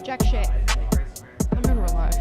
Jack shit. I'm in real life.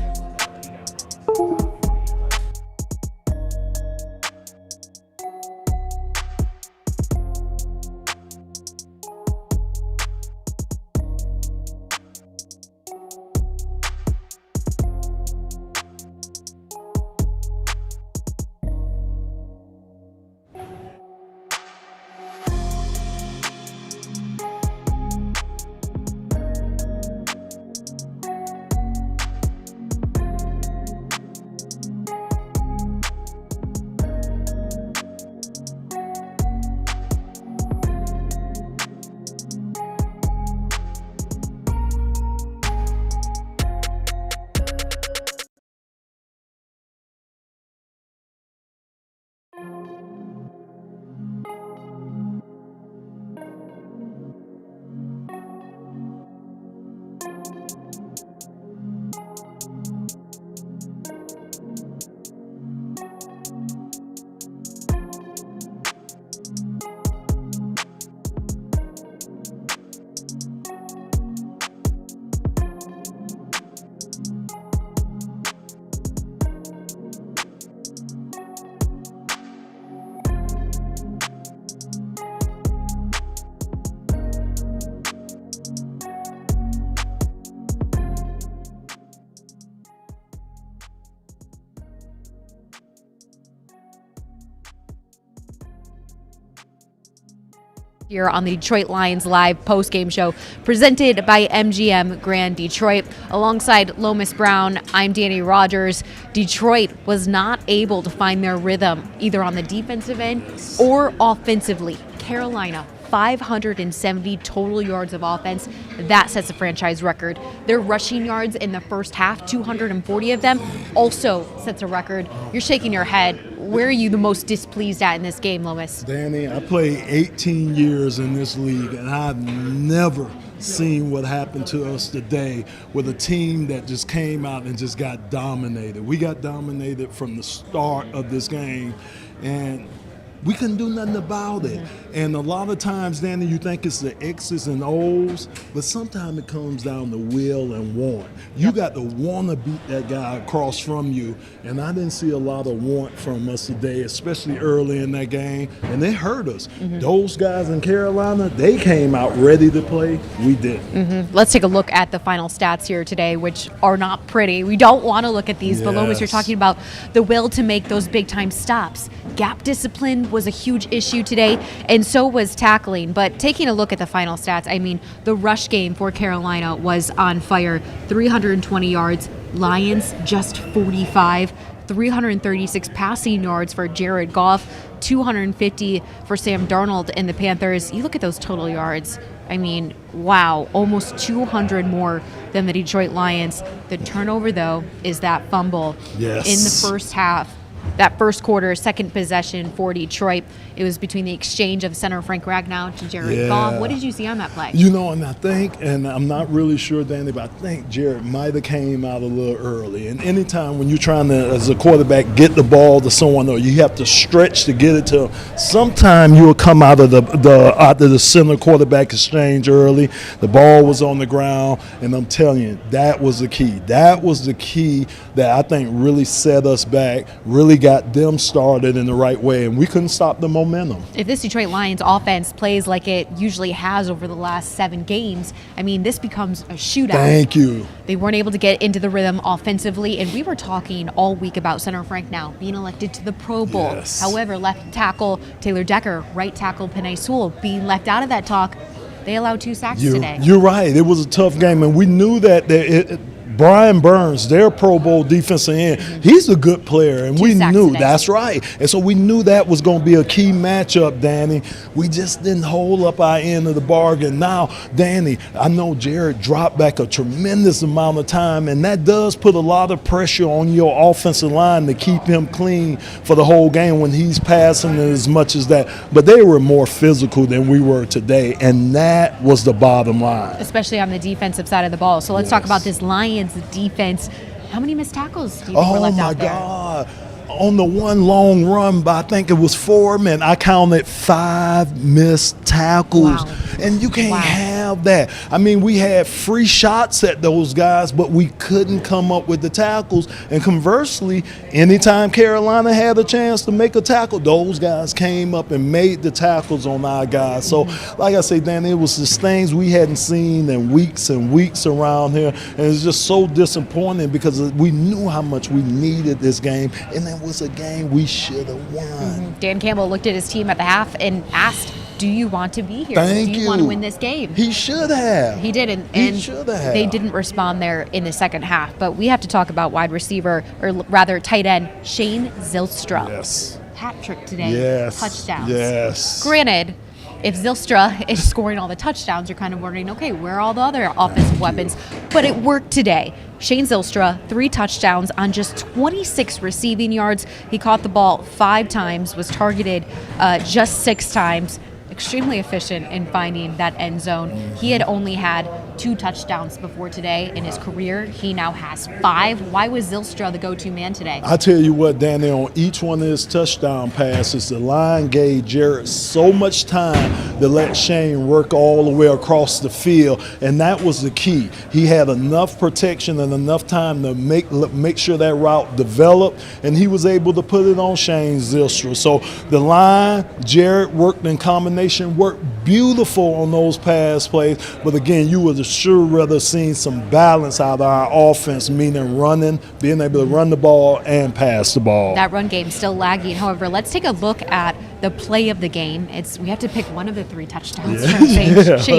Here on the Detroit Lions Live post-game show presented by MGM Grand Detroit. Alongside Lomas Brown, I'm Danny Rogers. Detroit was not able to find their rhythm either on the defensive end or offensively. Carolina, 570 total yards of offense. That sets a franchise record. Their rushing yards in the first half, 240 of them, also sets a record. You're shaking your head. Where are you the most displeased at in this game, Lomas? Danny, I played 18 years in this league, and I've never seen what happened to us today with a team that just came out and just got dominated. We got dominated from the start of this game, and we couldn't do nothing about it. And a lot of times, Danny, you think it's the X's and O's, but sometimes it comes down to will and want. You got to want to beat that guy across from you, and I didn't see a lot of want from us today, especially early in that game, and it hurt us. Those guys in Carolina, they came out ready to play. We didn't. Let's take a look at the final stats here today, which are not pretty. We don't want to look at these, but Lomas, you're talking about the will to make those big-time stops. Gap discipline was a huge issue today, and so was tackling. But taking a look at the final stats, I mean, the rush game for Carolina was on fire. 320 yards, Lions just 45, 336 passing yards for Jared Goff, 250 for Sam Darnold and the Panthers. You look at those total yards, I mean, wow, almost 200 more than the Detroit Lions. The turnover, though, is that fumble in the first half. That first quarter, second possession for Detroit, it was between the exchange of center Frank Ragnow to Jared Goff. What did you see on that play? You know, and I think, and I'm not really sure, Danny, but I think Jared might have came out a little early. And anytime when you're trying to, as a quarterback, get the ball to someone, or you have to stretch to get it to them, sometime you'll come out of the center quarterback exchange early. The ball was on the ground, and I'm telling you, that was the key. That was the key that I think really set us back, really got them started in the right way, and we couldn't stop the momentum. If this Detroit Lions offense plays like it usually has over the last 7 games, I mean, this becomes a shootout. Thank you. They weren't able to get into the rhythm offensively, and we were talking all week about center Frank now being elected to the Pro Bowl. However, left tackle Taylor Decker, right tackle Penei Sewell being left out of that talk. They allowed 2 sacks today. You're right. It was a tough game, and we knew that Brian Burns, their Pro Bowl defensive end, he's a good player, and we knew that's right. And so we knew that was going to be a key matchup, Danny. We just didn't hold up our end of the bargain. Now, Danny, I know Jared dropped back a tremendous amount of time, and that does put a lot of pressure on your offensive line to keep him clean for the whole game when he's passing as much as that. But they were more physical than we were today, and that was the bottom line. Especially on the defensive side of the ball. So let's talk about this Lions defense. How many missed tackles do you think were left out there? Oh, my God. on the one long run by, I think it was 4 men, I counted 5 missed tackles. Wow. And you can't have that. I mean, we had free shots at those guys, but we couldn't come up with the tackles. And conversely, anytime Carolina had a chance to make a tackle, those guys came up and made the tackles on our guys. So, like I say, Dan, it was just things we hadn't seen in weeks and weeks around here. And it's just so disappointing because we knew how much we needed this game, and it was a game we should have won. Dan Campbell looked at his team at the half and asked, do you want to be here? Thank Do you want to win this game? He should have. He didn't. He should have. They didn't respond there in the second half. But we have to talk about wide receiver, or rather tight end, Shane Zylstra. Yes. Hat trick today. Yes. Touchdowns. Yes. Granted, if Zylstra is scoring all the touchdowns, you're kind of wondering, okay, where are all the other offensive weapons? But it worked today. Shane Zylstra, 3 touchdowns on just 26 receiving yards. He caught the ball 5 times, was targeted just 6 times. Extremely efficient in finding that end zone. He had only had 2 touchdowns before today in his career. He now has 5. Why was Zylstra the go-to man today? I tell you what, Danny, on each one of his touchdown passes, the line gave Jarrett so much time to let Shane work all the way across the field, and that was the key. He had enough protection and enough time to make sure that route developed, and he was able to put it on Shane Zylstra. So the line, Jarrett worked in combination, worked beautiful on those pass plays, but again, you would have sure rather seen some balance out of our offense, meaning running, being able to run the ball and pass the ball. That run game still lagging. However, let's take a look at the play of the game. We have to pick one of the 3 touchdowns from Shane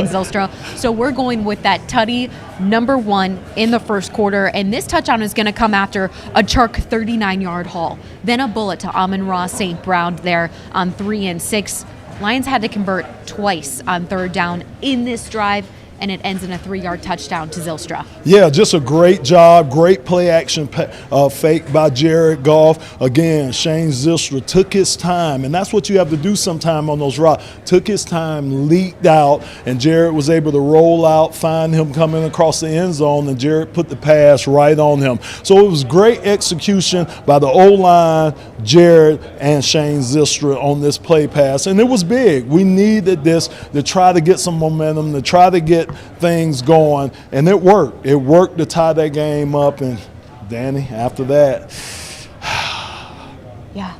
Zylstra. So we're going with that tutty, number 1 in the first quarter, and this touchdown is going to come after a Chark 39-yard haul. Then a bullet to Amon-Ra St. Brown there on 3 and 6. Lions had to convert twice on 3rd down in this drive, and it ends in a 3-yard touchdown to Zylstra. Yeah, just a great job, great play action fake by Jared Goff. Again, Shane Zylstra took his time, and that's what you have to do sometime on those routes. Took his time, leaked out, and Jared was able to roll out, find him coming across the end zone, and Jared put the pass right on him. So it was great execution by the O-line, Jared, and Shane Zylstra on this play pass, and it was big. We needed this to try to get some momentum, to try to get things going, and it worked. It worked to tie that game up, and Danny, after that, yeah.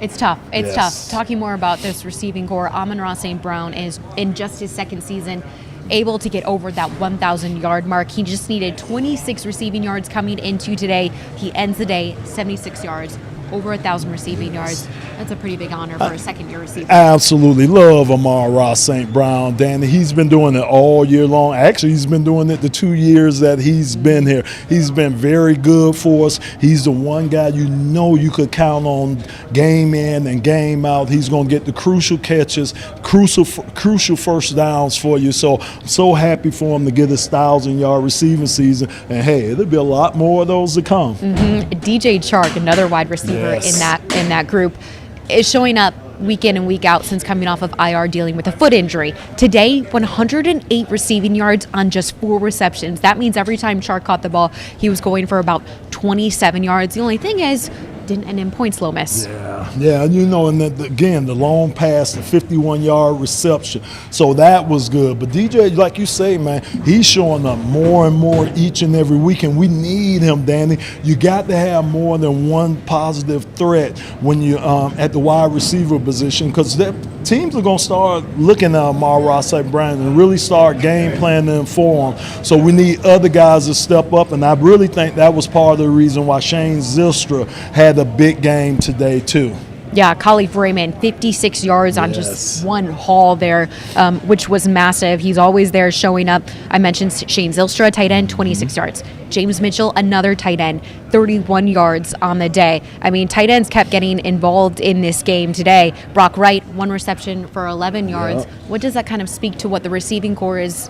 It's tough. It's tough. Talking more about this receiving core, Amon-Ra St. Brown is in just his 2nd season able to get over that 1,000-yard mark. He just needed 26 receiving yards coming into today. He ends the day 76 yards. Over 1,000 receiving yards. That's a pretty big honor for a second-year receiver. Absolutely. Love Amon-Ra St. Brown, Danny. He's been doing it all year long. Actually, he's been doing it the 2 years that he's been here. He's been very good for us. He's the one guy you could count on game in and game out. He's going to get the crucial catches, crucial first downs for you. So I'm so happy for him to get his 1,000-yard receiving season. And, hey, there'll be a lot more of those to come. DJ Chark, another wide receiver in that group, is showing up week in and week out since coming off of IR dealing with a foot injury. Today, 108 receiving yards on just 4 receptions. That means every time Chark caught the ball, he was going for about 27 yards. The only thing is, didn't end in points, low miss. Yeah, and again, the long pass, the 51-yard reception. So that was good. But DJ, like you say, man, he's showing up more and more each and every week, and we need him, Danny. You got to have more than one positive threat when you at the wide receiver position, because teams are going to start looking at Amon-Ra St. Brown and really start game planning for him. So we need other guys to step up, and I really think that was part of the reason why Shane Zylstra had a big game today too. Yeah, Khalif Raymond, 56 yards on just one haul there, which was massive. He's always there showing up. I mentioned Shane Zylstra, tight end, 26 yards. James Mitchell, another tight end, 31 yards on the day. I mean, tight ends kept getting involved in this game today. Brock Wright, 1 reception for 11 yards. What does that kind of speak to what the receiving core is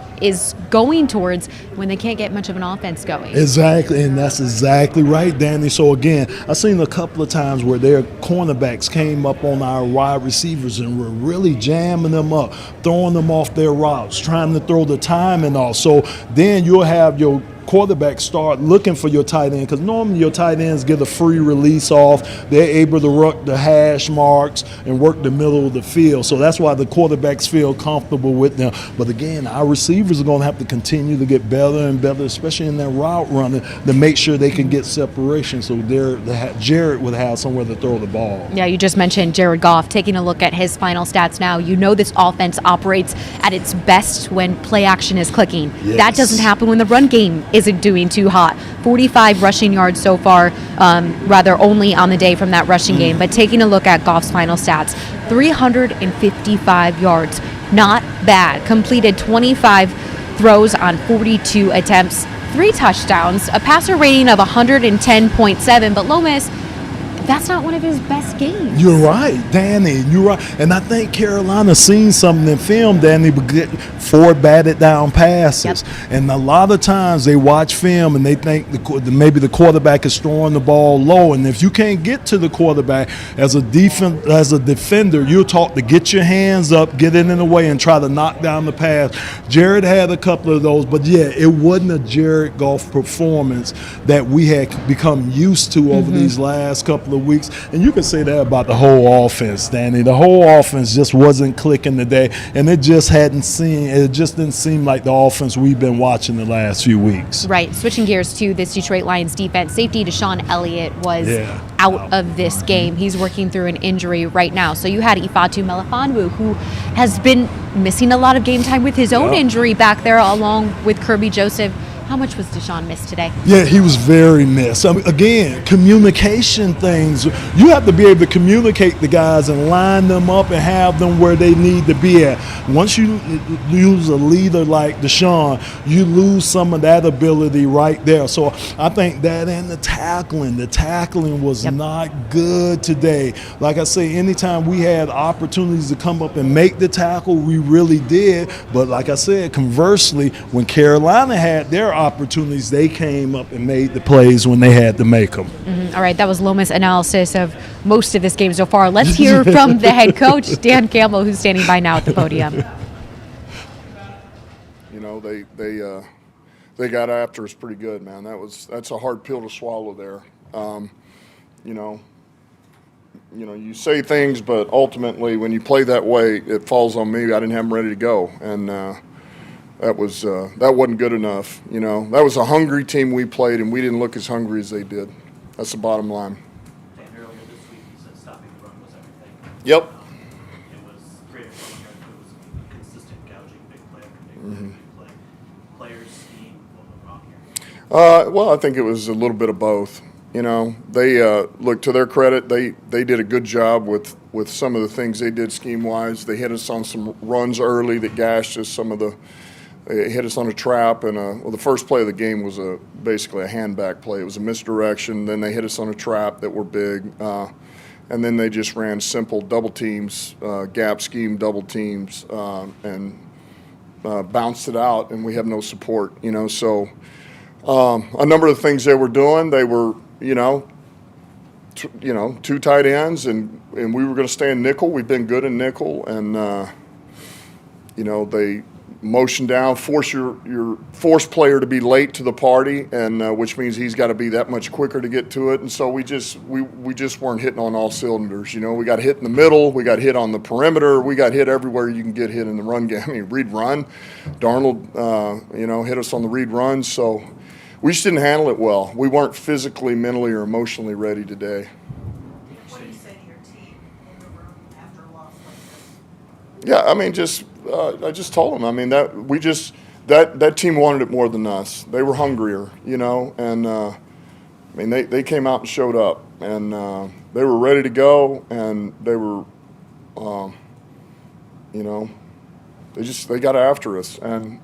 going towards when they can't get much of an offense going? Exactly, and that's exactly right, Danny. So again, I've seen a couple of times where their cornerbacks came up on our wide receivers and were really jamming them up, throwing them off their routes, trying to throw the timing off. So then you'll have your quarterback start looking for your tight end, because normally your tight ends get a free release off. They're able to work the hash marks and work the middle of the field. So that's why the quarterbacks feel comfortable with them. But again, our receivers are going to have to continue to get better and better, especially in their route running, to make sure they can get separation so Jared would have somewhere to throw the ball. Yeah, you just mentioned Jared Goff. Taking a look at his final stats now, you know this offense operates at its best when play action is clicking. Yes. That doesn't happen when the run game isn't doing too hot. 45 rushing yards so far, rather only on the day from that rushing game. But taking a look at Goff's final stats, 355 yards. Not bad. Completed 25 throws on 42 attempts, 3 touchdowns, a passer rating of 110.7. But Lomas, that's not one of his best games. You're right, Danny. You're right. And I think Carolina's seen something in film, Danny, but get 4 batted down passes. Yep. And a lot of times they watch film and they think maybe the quarterback is throwing the ball low. And if you can't get to the quarterback as a defender, you're taught to get your hands up, get it in the way, and try to knock down the pass. Jared had a couple of those, but yeah, it wasn't a Jared Goff performance that we had become used to over these last couple of weeks. And you can say that about the whole offense, Danny. The whole offense just wasn't clicking today, and it just didn't seem like the offense we've been watching the last few weeks. Right. Switching gears to this Detroit Lions defense, safety Deshaun Elliott was out of this game. He's working through an injury right now. So you had Ifeatu Melifonwu, who has been missing a lot of game time with his own injury back there, along with Kirby Joseph. How much was Deshaun missed today? Yeah, he was very missed. I mean, again, communication things. You have to be able to communicate the guys and line them up and have them where they need to be at. Once you lose a leader like Deshaun, you lose some of that ability right there. So I think that and the tackling was not good today. Like I say, anytime we had opportunities to come up and make the tackle, we really did. But like I said, conversely, when Carolina had their opportunities, they came up and made the plays when they had to make them. All right, that was Lomas' analysis of most of this game so far. Let's hear from the head coach, Dan Campbell, who's standing by now at the podium. You know, they got after us pretty good, man. That's a hard pill to swallow there. You say things, but ultimately when you play that way, it falls on me. I didn't have them ready to go, and that wasn't good enough. You know, that was a hungry team we played, and we didn't look as hungry as they did. That's the bottom line. And earlier this week, you said stopping the run was everything. Yep. It was great from here. It was consistent gouging, big play after big play. Players, scheme, what went wrong here? Well, I think it was a little bit of both. You know, they look, to their credit, they did a good job with some of the things they did scheme-wise. They hit us on some runs early that gashed us. They hit us on a trap, and the first play of the game was basically a hand-back play. It was a misdirection. Then they hit us on a trap that were big, and then they just ran simple double teams, gap scheme double teams, and bounced it out, and we have no support. You know, so a number of the things they were doing, they were, two tight ends, and we were going to stay in nickel. We've been good in nickel, and they motion down, force your force player to be late to the party, and which means he's got to be that much quicker to get to it. And so we just weren't hitting on all cylinders. You know, we got hit in the middle, we got hit on the perimeter, we got hit everywhere you can get hit in the run game. I mean, read run, Darnold, hit us on the read run. So we just didn't handle it well. We weren't physically, mentally, or emotionally ready today. What do you say to your team in the room after a loss like this? Yeah, I mean, I just told them. I mean, that team wanted it more than us. They were hungrier, and they came out and showed up, and they were ready to go, and they were, they got after us, and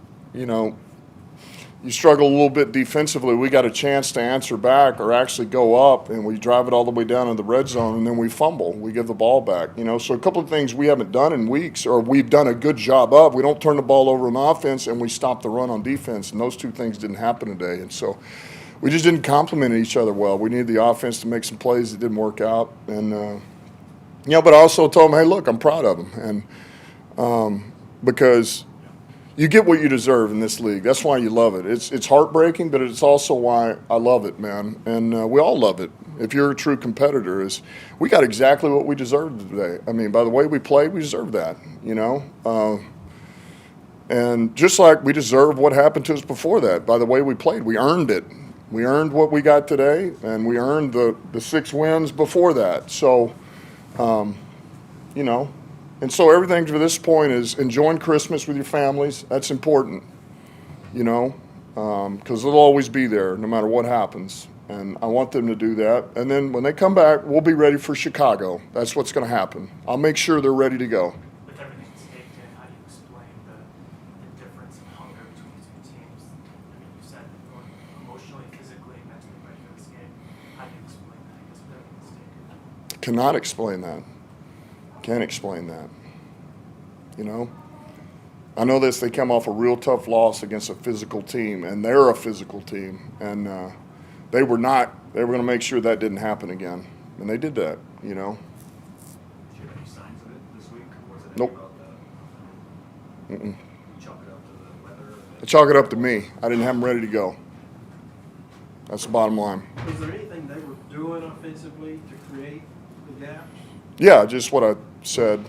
you struggle a little bit defensively. We got a chance to answer back or actually go up, and we drive it all the way down to the red zone, and then we fumble. We give the ball back. So a couple of things we haven't done in weeks, or we've done a good job of. We don't turn the ball over on offense, and we stop the run on defense, and those two things didn't happen today. And so we just didn't complement each other well. We needed the offense to make some plays that didn't work out. And, but I also told them, hey, look, I'm proud of them. And because – you get what you deserve in this league. That's why you love it. It's heartbreaking, but it's also why I love it, man. And we all love it. If you're a true competitor, we got exactly what we deserved today. I mean, by the way we played, we deserve that, you know. And just like we deserve what happened to us before that, by the way we played, we earned it. We earned what we got today, and we earned the 6 wins before that. So, you know, and so everything to this point is enjoying Christmas with your families. That's important, you know, because they'll always be there no matter what happens. And I want them to do that. And then when they come back, we'll be ready for Chicago. That's what's going to happen. I'll make sure they're ready to go. With everything staked in, how do you explain the difference in hunger between the two teams? I mean, you said emotionally, physically, mentally ready for this game. How do you explain that? I guess with everything staked in. Cannot explain that. Can't explain that. You know? I know this, they come off a real tough loss against a physical team, and they're a physical team. And they were not. They were going to make sure that didn't happen again. And they did that, you know? Did you have any signs of it this week? Or was it Nope. about that? Mm-mm. You chalk it up to the weather? I chalk it up to me. I didn't have them ready to go. That's the bottom line. Was there anything they were doing offensively to create the gaps? Yeah, just what I said.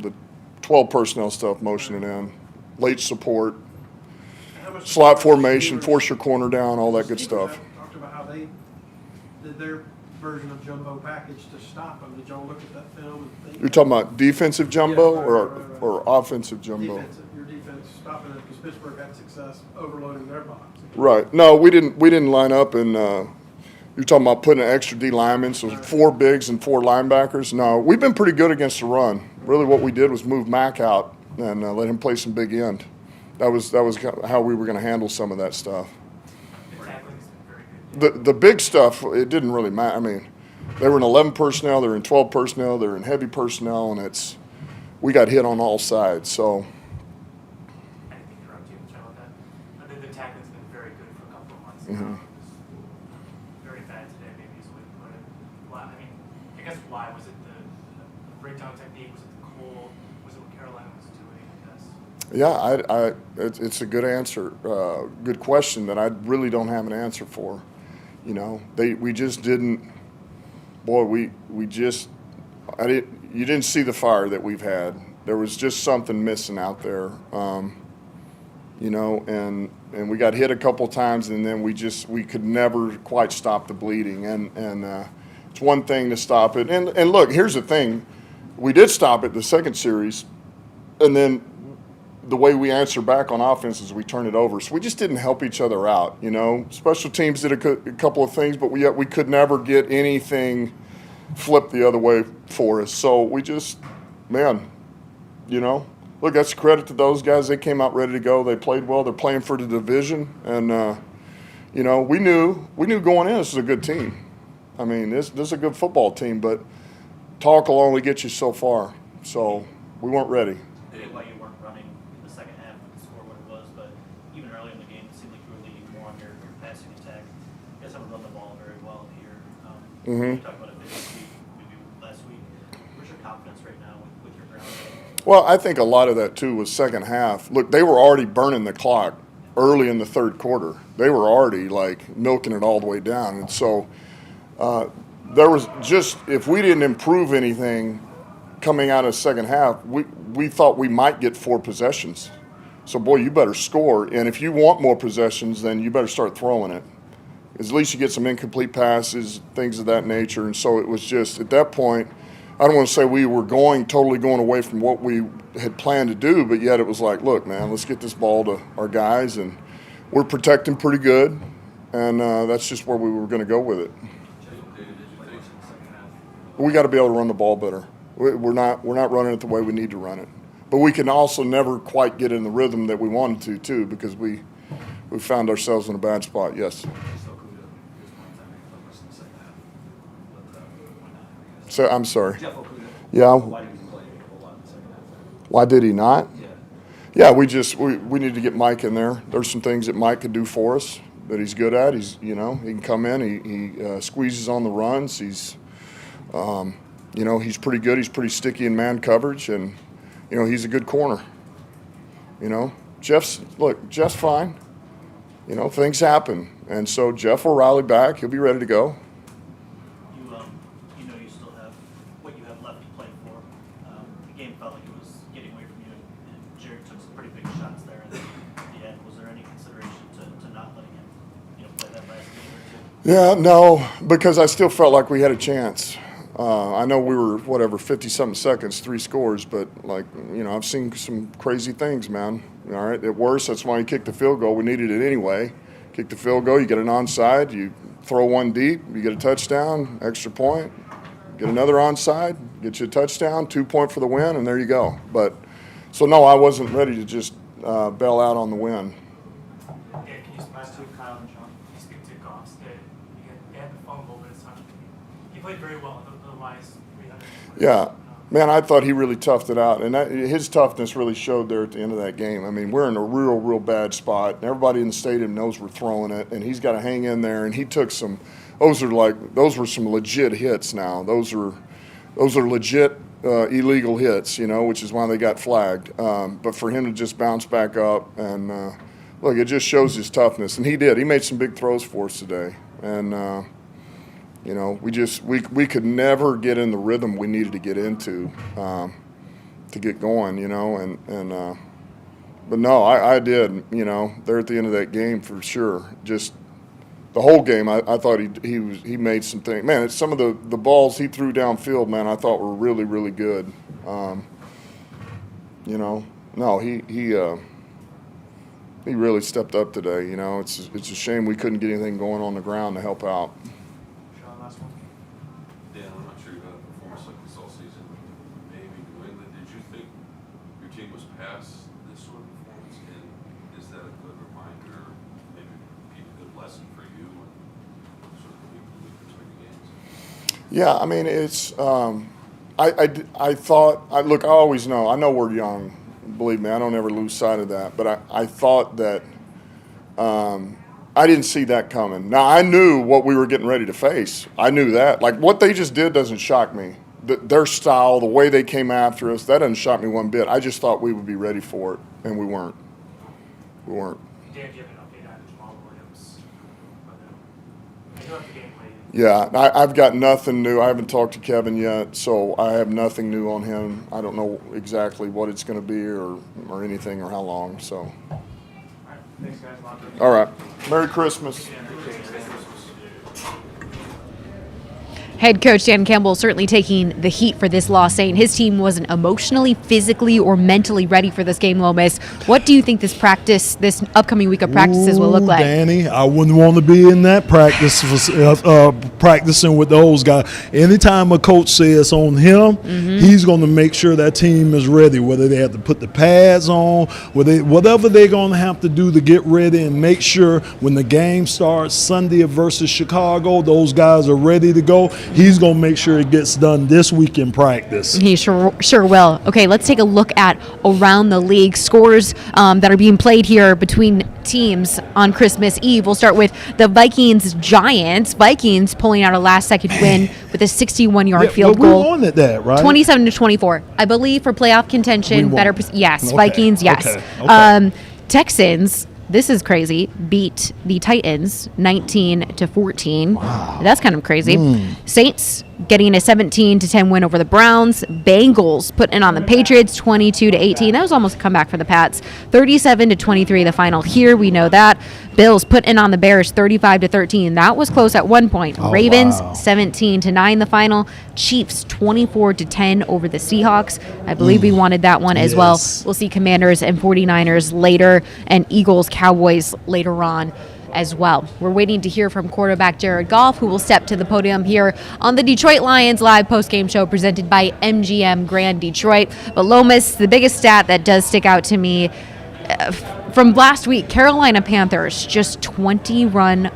The 12 personnel stuff, motioning in, late support, How much slot formation, force your corner down, all that good stuff. Talked about how they did their version of jumbo package to stop them. Did y'all look at that film and think? You're talking about defensive jumbo Yeah, right. or offensive jumbo? Your defense stopping it because Pittsburgh had success overloading their box. Right. No, we didn't line up and you're talking about putting an extra D lineman, so 4 bigs and 4 linebackers. No, we've been pretty good against the run. Really what we did was move Mack out and let him play some big end. That was how we were going to handle some of that stuff. The tackling's been very good. The big stuff, it didn't really matter. I mean, they were in 11 personnel, they're in 12 personnel, they're in heavy personnel, and we got hit on all sides. So Anything to interrupt you, John, with that? I think the tackling's been very good for a couple of months Mhm. now. It was very bad today, maybe is the way to put it. Why, I mean, I guess why? Was it the breakdown technique? Was it the cold? Was it what Carolina was doing? I guess. yeah, it's a good answer, good question that I really don't have an answer for. You know, we just didn't. Boy, we just. You didn't see the fire that we've had. There was just something missing out there. You know, and we got hit a couple times, and then we could never quite stop the bleeding. And it's one thing to stop it. And look, here's the thing, we did stop it the second series, and then the way we answer back on offense is we turn it over. So we just didn't help each other out. You know, special teams did a couple of things, but we could never get anything flipped the other way for us. So we just, man, you know. Look, that's credit to those guys. They came out ready to go. They played well. They're playing for the division, and you know, we knew going in this is a good team. I mean, this is a good football team, but talk will only get you so far. So we weren't ready. Why you weren't running in the second half with the score what it was, but even early in the game, it seemed like you were leading more on your passing attack. You guys haven't run the ball very well here. You talked about it this week, maybe last week. Where's your confidence right now with your ground game? Well, I think a lot of that, too, was second half. Look, they were already burning the clock early in the third quarter. They were already, like, milking it all the way down. And so there was just, if we didn't improve anything coming out of the second half, we thought we might get 4 possessions. So, boy, you better score. And if you want more possessions, then you better start throwing it. At least you get some incomplete passes, things of that nature. And so it was just, at that point, I don't want to say we were totally going away from what we had planned to do, but yet it was like, look, man, let's get this ball to our guys, and we're protecting pretty good, and that's just where we were going to go with it. We got to be able to run the ball better. We're not running it the way we need to run it, but we can also never quite get in the rhythm that we wanted to, too, because we found ourselves in a bad spot. Yes. So I'm sorry. Yeah. Why did he play a whole lot in the second half? Why did he not? Yeah. Yeah, we need to get Mike in there. There's some things that Mike could do for us that he's good at. He can come in. He squeezes on the runs. He's pretty good. He's pretty sticky in man coverage, and he's a good corner. Jeff's fine. You know, things happen. And so Jeff will rally back. He'll be ready to go. You know you still have what you have left to play for. The game felt like it was getting away from you, and Jared took some pretty big shots there at the end. Was there any consideration to not letting him, play that last game or two? Yeah, no, because I still felt like we had a chance. I know we were, 50-something seconds, 3 scores, but, I've seen some crazy things, man. All right, at worst, that's why you kicked the field goal. We needed it anyway. Kick the field goal, you get an onside, you throw one deep, you get a touchdown, extra point, get another onside, get you a touchdown, 2-point for the win, and there you go. But, so no, I wasn't ready to just bail out on the win. Yeah, can you last two, Kyle and Sean? You speak to Goff's day. You had the fumble, but it's not. He played very well the last 300. Yeah. Man, I thought he really toughed it out, and his toughness really showed there at the end of that game. I mean, we're in a real bad spot, and everybody in the stadium knows we're throwing it, and he's got to hang in there. And he took some; those were some legit hits. Now those are legit illegal hits, which is why they got flagged. But for him to just bounce back up and look, it just shows his toughness, and he did. He made some big throws for us today, and. We could never get in the rhythm we needed to get into to get going, but no, I did, there at the end of that game for sure. Just the whole game, I thought he made some things. Man, it's some of the balls he threw downfield, man, I thought were really, really good. No, he really stepped up today. It's a shame we couldn't get anything going on the ground to help out. Dan, I'm not sure you've had a performance like this all season. Maybe New England. Did you think your team was past this sort of performance? And is that a good reminder, maybe a good lesson for you and sort of the week between the games? Yeah, I mean, it's I thought, look, I always know. I know we're young. Believe me, I don't ever lose sight of that. But I thought that I didn't see that coming. Now, I knew what we were getting ready to face. I knew that. Like, what they just did doesn't shock me. Their style, the way they came after us, that doesn't shock me one bit. I just thought we would be ready for it, and we weren't. We weren't. Dan, do you have an update on Jamal Williams? I know the game played. Yeah, I've got nothing new. I haven't talked to Kevin yet, so I have nothing new on him. I don't know exactly what it's going to be or anything or how long, so. All right, thanks, guys. All right. Merry Christmas. Head coach Dan Campbell certainly taking the heat for this loss, saying his team wasn't emotionally, physically, or mentally ready for this game, Lomas. What do you think this upcoming week of practices will look like? Danny, I wouldn't want to be in that practice, practicing with those guys. Anytime a coach says on him, he's going to make sure that team is ready, whether they have to put the pads on, whatever they're going to have to do to get ready and make sure when the game starts Sunday versus Chicago, those guys are ready to go. He's going to make sure it gets done this week in practice. He sure will. Okay, let's take a look at around the league scores that are being played here between teams on Christmas Eve. We'll start with the Vikings-Giants. Vikings pulling out a last-second win with a 61-yard field goal. We wanted that, right? 27-24. I believe for playoff contention. Yes. Okay. Vikings, yes. Okay. Texans. This is crazy. Beat the Titans 19-14. Wow. That's kind of crazy. Saints getting a 17-10 win over the Browns. Bengals putting on the Patriots 22-18. That was almost a comeback for the Pats. 37-23 the final here. We know that. Bills putting on the Bears 35-13. That was close at one point. Ravens 17-9 the final. Chiefs 24-10 over the Seahawks. I believe we wanted that one as well. We'll see Commanders and 49ers later, and Eagles Cowboys later on as well. We're waiting to hear from quarterback Jared Goff, who will step to the podium here on the Detroit Lions live postgame show presented by MGM Grand Detroit. But Lomas, the biggest stat that does stick out to me from last week, Carolina Panthers just 21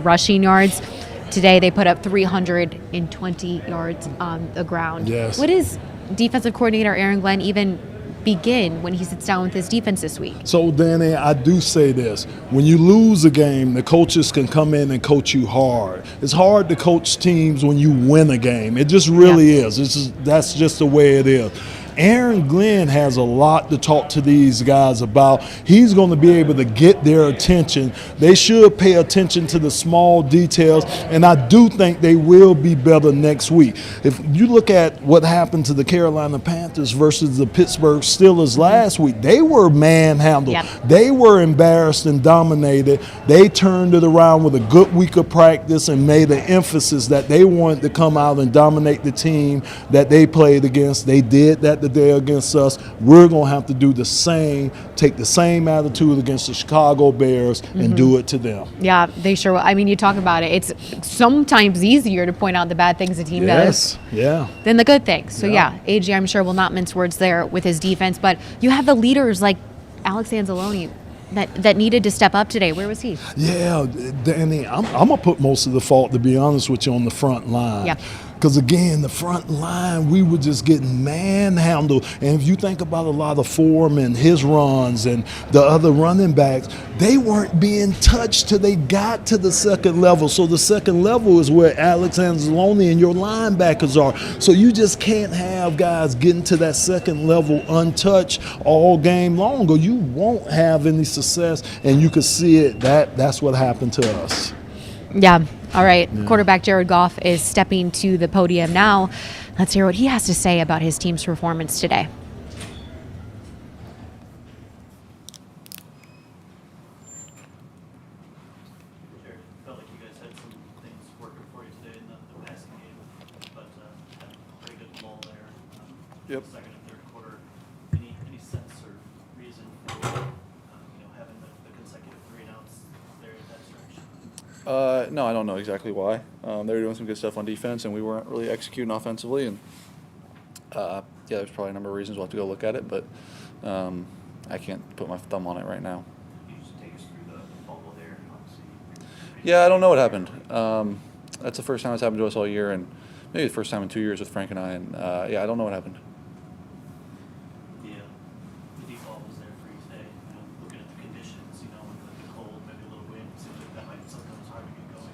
rushing yards. Today they put up 320 yards on the ground. Yes. What does defensive coordinator Aaron Glenn even begin when he sits down with his defense this week? So, Danny, I do say this. When you lose a game, the coaches can come in and coach you hard. It's hard to coach teams when you win a game. It just really is. That's just the way it is. Aaron Glenn has a lot to talk to these guys about. He's going to be able to get their attention. They should pay attention to the small details, and I do think they will be better next week. If you look at what happened to the Carolina Panthers versus the Pittsburgh Steelers last week, they were manhandled. Yep. They were embarrassed and dominated. They turned it around with a good week of practice and made an emphasis that they wanted to come out and dominate the team that they played against. They did that today against us. We're going to have to do the same, take the same attitude against the Chicago Bears and do it to them. Yeah, they sure will. I mean, you talk about it. It's sometimes easier to point out the bad things the team does than the good things. So, yeah, AJ, I'm sure, will not mince words there with his defense. But you have the leaders like Alex Anzalone that needed to step up today. Where was he? Yeah, Danny, I'm going to put most of the fault, to be honest with you, on the front line. Yeah. Because, again, the front line, we were just getting manhandled. And if you think about a lot of Foreman, his runs, and the other running backs, they weren't being touched till they got to the second level. So the second level is where Alex Anzalone and your linebackers are. So you just can't have guys getting to that second level untouched all game long, or you won't have any success. And you can see it. That's what happened to us. Yeah. All right. Yeah. Quarterback Jared Goff is stepping to the podium now. Let's hear what he has to say about his team's performance today. Jared, felt like you guys had some things working for you today in the passing game, but had a pretty good lull there. Yep. Second and third quarter. Any sense or reason for having the consecutive 3-and-outs there at that stretch? No, I don't know exactly why. They were doing some good stuff on defense, and we weren't really executing offensively. And there's probably a number of reasons. We'll have to go look at it, but I can't put my thumb on it right now. Can you just take us through the fumble there? Obviously. Yeah, I don't know what happened. That's the first time it's happened to us all year, and maybe the first time in 2 years with Frank and I. And I don't know what happened. The default was there for you today. Looking at the conditions, with the cold, maybe a little wind, it seems like that might be something that was hard to get going.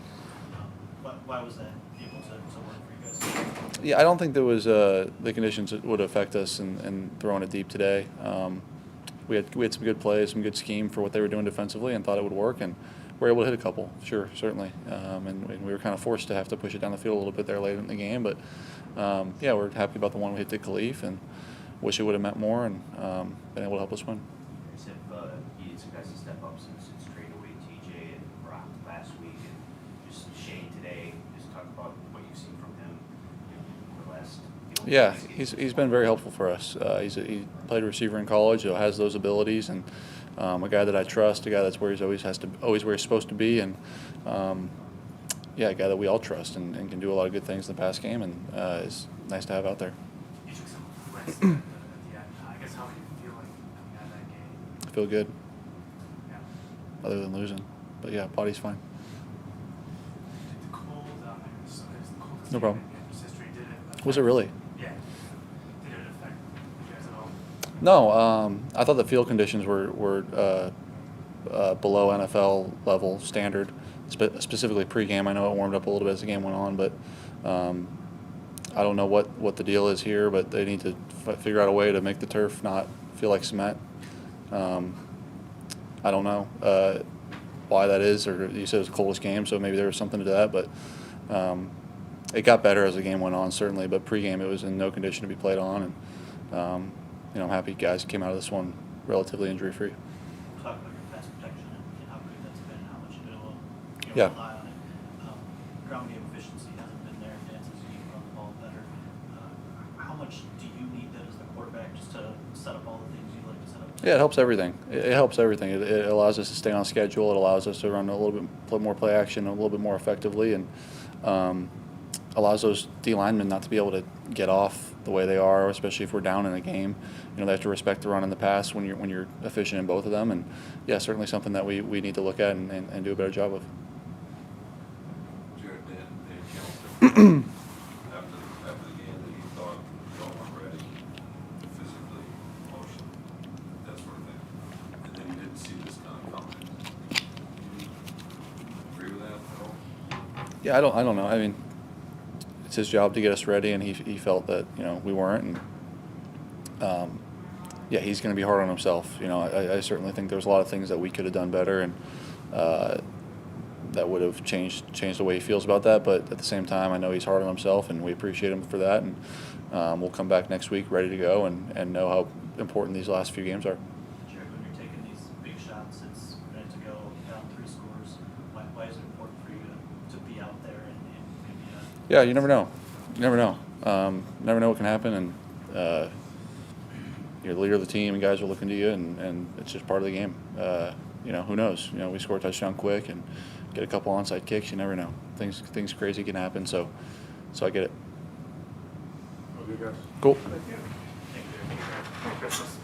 Why was that able to work for you guys? Yeah, I don't think there was the conditions that would affect us in throwing it deep today. We had some good plays, some good scheme for what they were doing defensively, and thought it would work, and we were able to hit a couple, certainly. And we were kind of forced to have to push it down the field a little bit there later in the game, but we're happy about the one we hit to Khalif, and wish it would have meant more and been able to help us win. You need some guys to step up since trading away TJ and Brock last week, and just Shane today. Just talk about what you've seen from him over the last. Yeah, he's been very helpful for us. He played receiver in college, so has those abilities, and a guy that I trust, a guy that's where he's always where he's supposed to be, and a guy that we all trust and can do a lot of good things in the pass game, and is nice to have out there. You took some rest at the end. I guess how are you feeling coming out of that game? I feel good, Yeah. other than losing, but yeah, body's fine. Did the cold, it was the coldest No problem. game in Panthers history, did it affect? Was it really? Yeah. Did it affect you guys at all? No, I thought the field conditions were below NFL level standard, specifically pregame. I know it warmed up a little bit as the game went on, but I don't know what the deal is here, but they need to figure out a way to make the turf not feel like cement. I don't know why that is, or you said it was the coldest game, so maybe there was something to that, but it got better as the game went on, certainly, but pregame it was in no condition to be played on, and I'm happy guys came out of this one relatively injury-free. Talk about your pass protection and how good that's been and how much you've been able to Yeah. rely on it. Ground game efficiency hasn't been there. Dan says you need to run the ball better. How much do you need that as the quarterback just to set up all the things you like to set up? Yeah, it helps everything. It helps everything. It allows us to stay on schedule. It allows us to run a little bit more play action, a little bit more effectively, and allows those D linemen not to be able to get off the way they are, especially if we're down in a game. They have to respect the run and the pass when you're efficient in both of them. And yeah, certainly something that we need to look at and do a better job of. Jared, Dan Campbell said after the game that he thought y'all weren't ready physically, emotionally, that sort of thing, and then you didn't see this kind of coming. Do you agree with that at all? Yeah, I don't know. I mean, it's his job to get us ready, and he felt that we weren't, and yeah, he's going to be hard on himself. You know, I certainly think there's a lot of things that we could have done better, and that would have changed the way he feels about that. But at the same time, I know he's hard on himself, and we appreciate him for that. And we'll come back next week ready to go and know how important these last few games are. Jared, when you're taking these big shots, it's a minute to go, down 3 scores. Why is it important for you to be out there and maybe? Yeah, you never know. You never know. Never know what can happen, and you're the leader of the team, and guys are looking to you, and it's just part of the game. You know, who knows? You know, we score a touchdown quick and get a couple onside kicks. You never know. Things crazy can happen. So I get it. Okay, guys. Cool. Merry Christmas.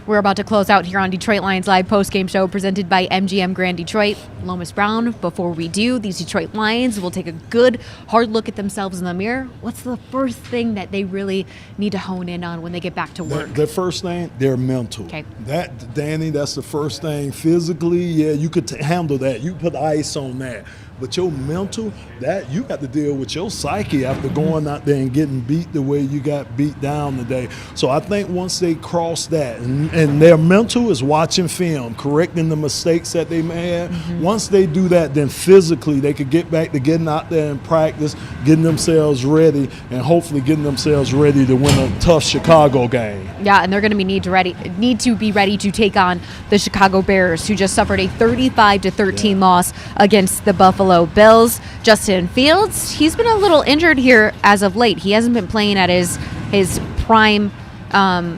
We're about to close out here on Detroit Lions Live postgame show presented by MGM Grand Detroit. Lomas Brown, before we do, these Detroit Lions will take a good, hard look at themselves in the mirror. What's the first thing that they really need to hone in on when they get back to work? The first thing, they're mental. Okay. That, Danny, that's the first thing. Physically, yeah, you could handle that. You put ice on that. But your mental, that you got to deal with your psyche after going out there and getting beat the way you got beat down today. So I think once they cross that, and their mental is watching film, correcting the mistakes that they may have. Once they do that, then physically they could get back to getting out there and practice, getting themselves ready, and hopefully getting themselves ready to win a tough Chicago game. Yeah, and they're going to need to be ready to take on the Chicago Bears, who just suffered a 35-13 loss against the Buffalo Bills. Justin Fields, he's been a little injured here as of late. He hasn't been playing at his prime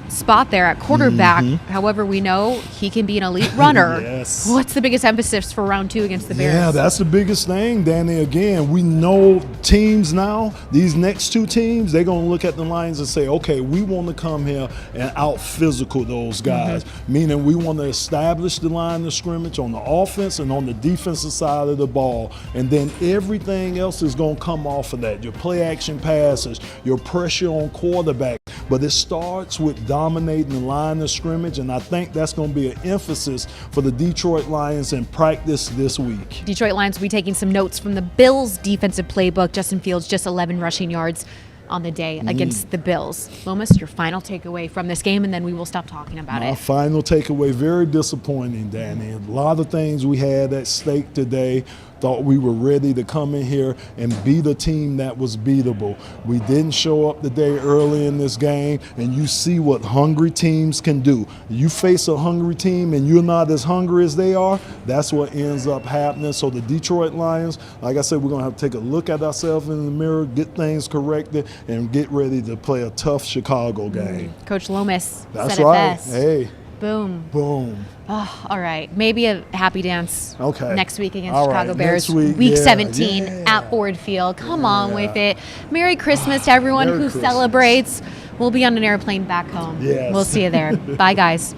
spot there at quarterback. However, we know he can be an elite runner. Yes. What's the biggest emphasis for round 2 against the Bears? Yeah, that's the biggest thing, Danny. Again, we know teams now, these next 2 teams, they're going to look at the Lions and say, okay, we want to come here and out-physical those guys, meaning we want to establish the line of scrimmage on the offense and on the defensive side of the ball, and then everything else is going to come off of that. Your play-action passes, your pressure on quarterback. But it starts with dominating the line of scrimmage, and I think that's going to be an emphasis for the Detroit Lions in practice this week. Detroit Lions will be taking some notes from the Bills' defensive playbook. Justin Fields, just 11 rushing yards on the day against the Bills. Lomas, your final takeaway from this game, and then we will stop talking about My it. final takeaway, very disappointing, Danny. A lot of things we had at stake today. Thought we were ready to come in here and beat a team that was beatable. We didn't show up today early in this game, and you see what hungry teams can do. You face a hungry team and you're not as hungry as they are, that's what ends up happening. So the Detroit Lions, like I said, we're going to have to take a look at ourselves in the mirror, get things corrected, and get ready to play a tough Chicago game. Coach Lomas That's said it right. best. Hey, Boom. boom. Oh, all right. Maybe a happy dance next week against All Chicago right, Bears. next week, yeah, 17 yeah. at Ford Field. Come on with it. Merry Christmas to everyone Merry who Christmas. celebrates. We'll be on an airplane back home. Yes. We'll see you there. Bye, guys.